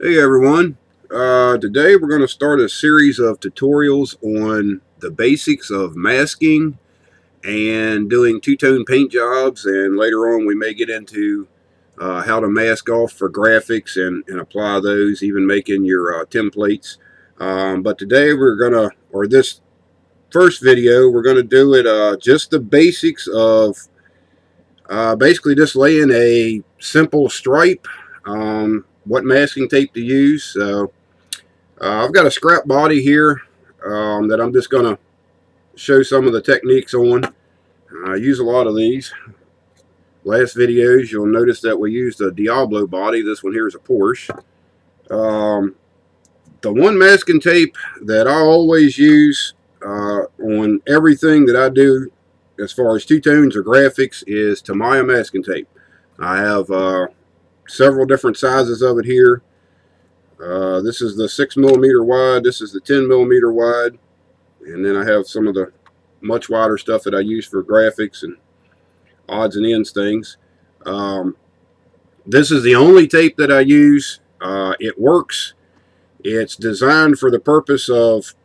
Hey everyone, today we're going to start a series of tutorials on the basics of masking and doing two-tone paint jobs, and later on we may get into how to mask off for graphics and apply those, even making your templates. But today we're going to, or this first video, we're going to do it just the basics of basically just laying a simple stripe, what masking tape to use. So I've got a scrap body here that I'm just going to show some of the techniques on. I use a lot of these. Last videos, you'll notice that we used a Diablo body. This one here is a Porsche. The one masking tape that I always use on everything that I do as far as two-tones or graphics is Tamiya masking tape. I have several different sizes of it here. This is the 6mm wide, this is the 10mm wide, and then I have some of the much wider stuff that I use for graphics and odds and ends things. This is the only tape that I use. It works. It's designed for the purpose of,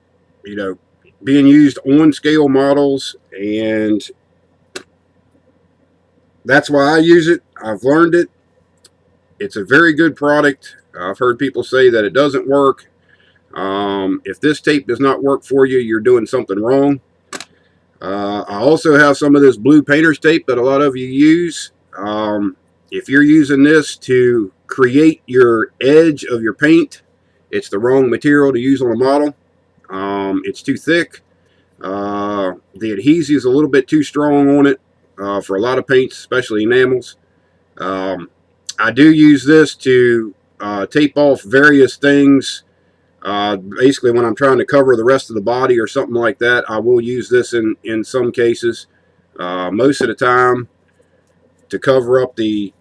being used on scale models, and that's why I use it. I've learned it. It's a very good product. I've heard people say that it doesn't work. If this tape does not work for you, you're doing something wrong. I also have some of this blue painter's tape that a lot of you use. If you're using this to create your edge of your paint, it's the wrong material to use on a model. It's too thick. The adhesive is a little bit too strong on it for a lot of paints, especially enamels. I do use this to tape off various things. Basically, when I'm trying to cover the rest of the body or something like that, I will use this in some cases. Most of the time, to cover up the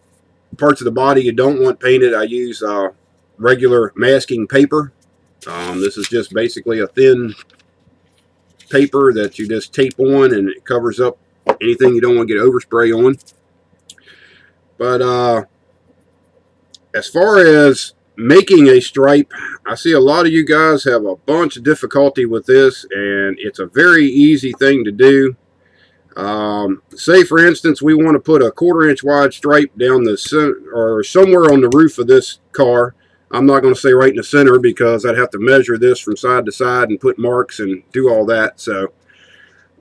parts of the body you don't want painted, I use regular masking paper. This is just basically a thin paper that you just tape on, and it covers up anything you don't want to get overspray on. But as far as making a stripe, I see a lot of you guys have a bunch of difficulty with this, and it's a very easy thing to do. Say for instance we want to put a 1/4 inch wide stripe down the center or somewhere on the roof of this car. I'm not going to say right in the center because I'd have to measure this from side to side and put marks and do all that. So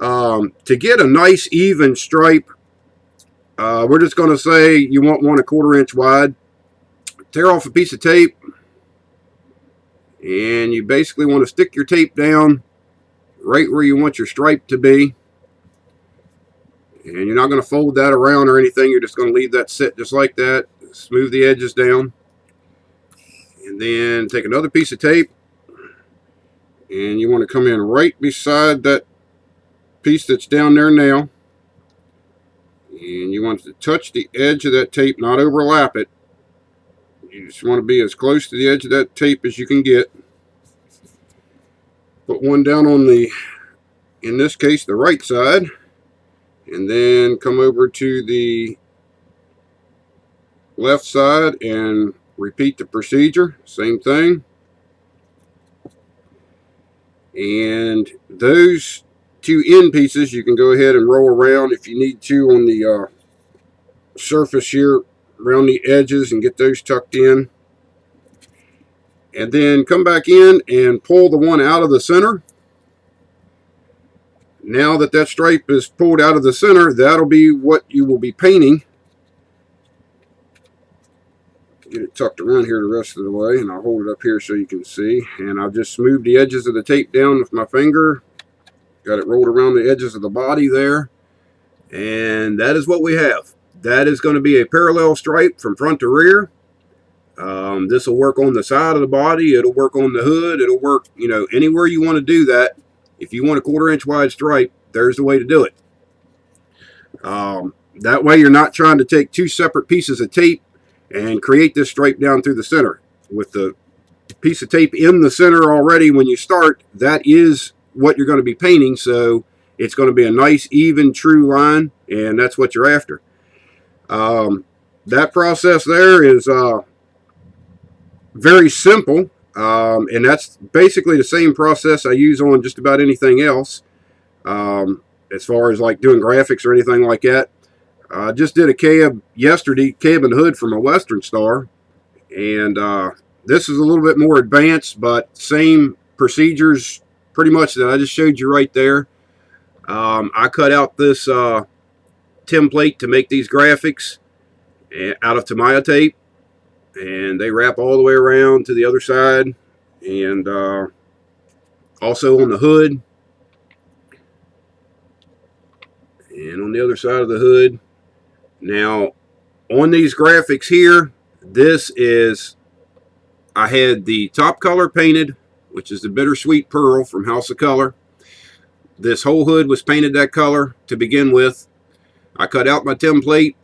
to get a nice even stripe, we're just going to say you want one 1/4 inch wide. Tear off a piece of tape, and you basically want to stick your tape down right where you want your stripe to be. And you're not going to fold that around or anything. You're just going to leave that sit just like that. Smooth the edges down. And then take another piece of tape, and you want to come in right beside that piece that's down there now. And you want to touch the edge of that tape, not overlap it. You just want to be as close to the edge of that tape as you can get. Put one down on the, in this case, the right side. And then come over to the left side and repeat the procedure. Same thing. And those two end pieces you can go ahead and roll around if you need to on the surface here around the edges and get those tucked in. And then come back in and pull the one out of the center. Now that that stripe is pulled out of the center, that'll be what you will be painting. Get it tucked around here the rest of the way, and I'll hold it up here so you can see. And I'll just smooth the edges of the tape down with my finger. Got it rolled around the edges of the body there. And that is what we have. That is going to be a parallel stripe from front to rear. This will work on the side of the body. It'll work on the hood. It'll work, anywhere you want to do that. If you want a 1/4 inch wide stripe, there's the way to do it. That way you're not trying to take two separate pieces of tape and create this stripe down through the center. With the piece of tape in the center already when you start, that is what you're going to be painting. So it's going to be a nice, even, true line, and that's what you're after. That process there is very simple, and that's basically the same process I use on just about anything else. As far as like doing graphics or anything like that. I just did a cab yesterday, cab and hood from a Western Star, and this is a little bit more advanced, but same procedures pretty much that I just showed you right there. I cut out this template to make these graphics out of Tamiya tape, and they wrap all the way around to the other side, and also on the hood, and on the other side of the hood. Now, on these graphics here, this is, I had the top color painted, which is the Bittersweet Pearl from House of Color. This whole hood was painted that color to begin with. I cut out my template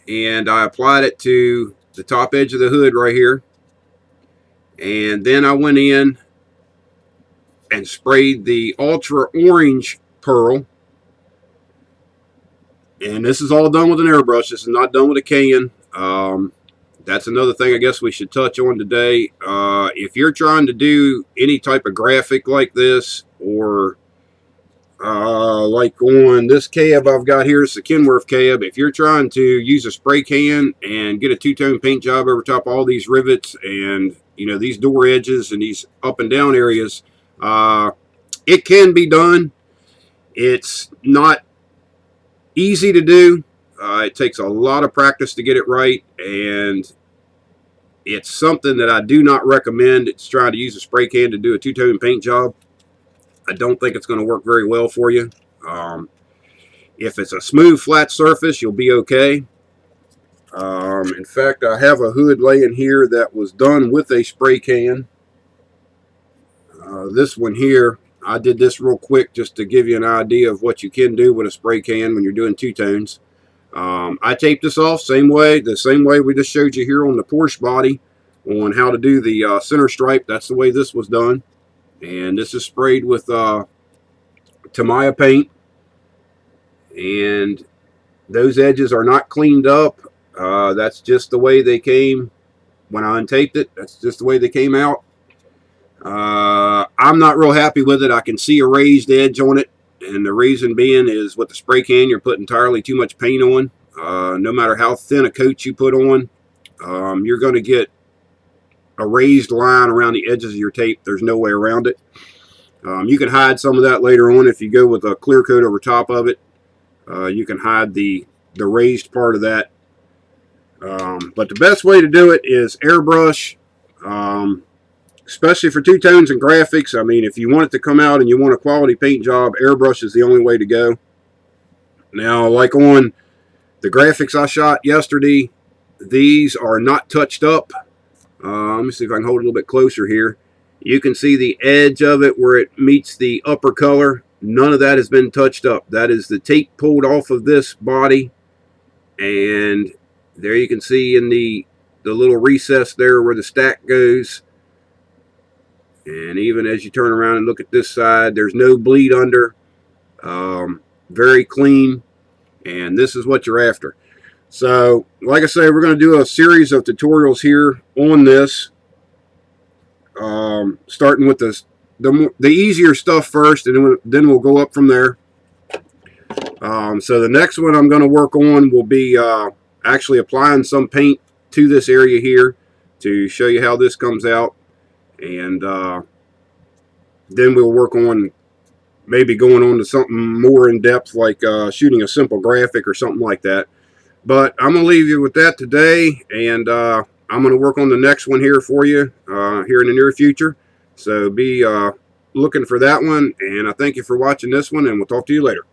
and I applied it to the top edge of the hood right here. And then I went in and sprayed the Ultra Orange Pearl. And this is all done with an airbrush. This is not done with a can. That's another thing I guess we should touch on today. If you're trying to do any type of graphic like this, or like on this cab I've got here, it's a Kenworth cab. If you're trying to use a spray can and get a two-tone paint job over top all these rivets and, you know, these door edges and these up and down areas, it can be done. It's not easy to do. It takes a lot of practice to get it right, and it's something that I do not recommend. It's trying to use a spray can to do a two-tone paint job. I don't think it's going to work very well for you. If it's a smooth, flat surface, you'll be okay. In fact, I have a hood laying here that was done with a spray can. This one here, I did this real quick just to give you an idea of what you can do with a spray can when you're doing two-tones. I taped this off the same way we just showed you here on the Porsche body on how to do the center stripe. That's the way this was done. And this is sprayed with Tamiya paint. And those edges are not cleaned up. That's just the way they came when I untaped it. That's just the way they came out. I'm not real happy with it. I can see a raised edge on it. And the reason being is with the spray can, you're putting entirely too much paint on. No matter how thin a coat you put on, you're going to get a raised line around the edges of your tape. There's no way around it. You can hide some of that later on if you go with a clear coat over top of it. You can hide the raised part of that. But the best way to do it is airbrush. Especially for two-tones and graphics. I mean, if you want it to come out and you want a quality paint job, airbrush is the only way to go. Now, like on the graphics I shot yesterday, these are not touched up. Let me see if I can hold it a little bit closer here. You can see the edge of it where it meets the upper color. None of that has been touched up. That is the tape pulled off of this body. And there you can see in the little recess there where the stack goes. And even as you turn around and look at this side, there's no bleed under. Very clean. And this is what you're after. So, like I say, we're going to do a series of tutorials here on this. Starting with the easier stuff first, and then we'll go up from there. So the next one I'm going to work on will be actually applying some paint to this area here to show you how this comes out. And then we'll work on maybe going on to something more in depth, like shooting a simple graphic or something like that. But I'm going to leave you with that today, and I'm going to work on the next one here for you here in the near future. So be looking for that one, and I thank you for watching this one, and we'll talk to you later.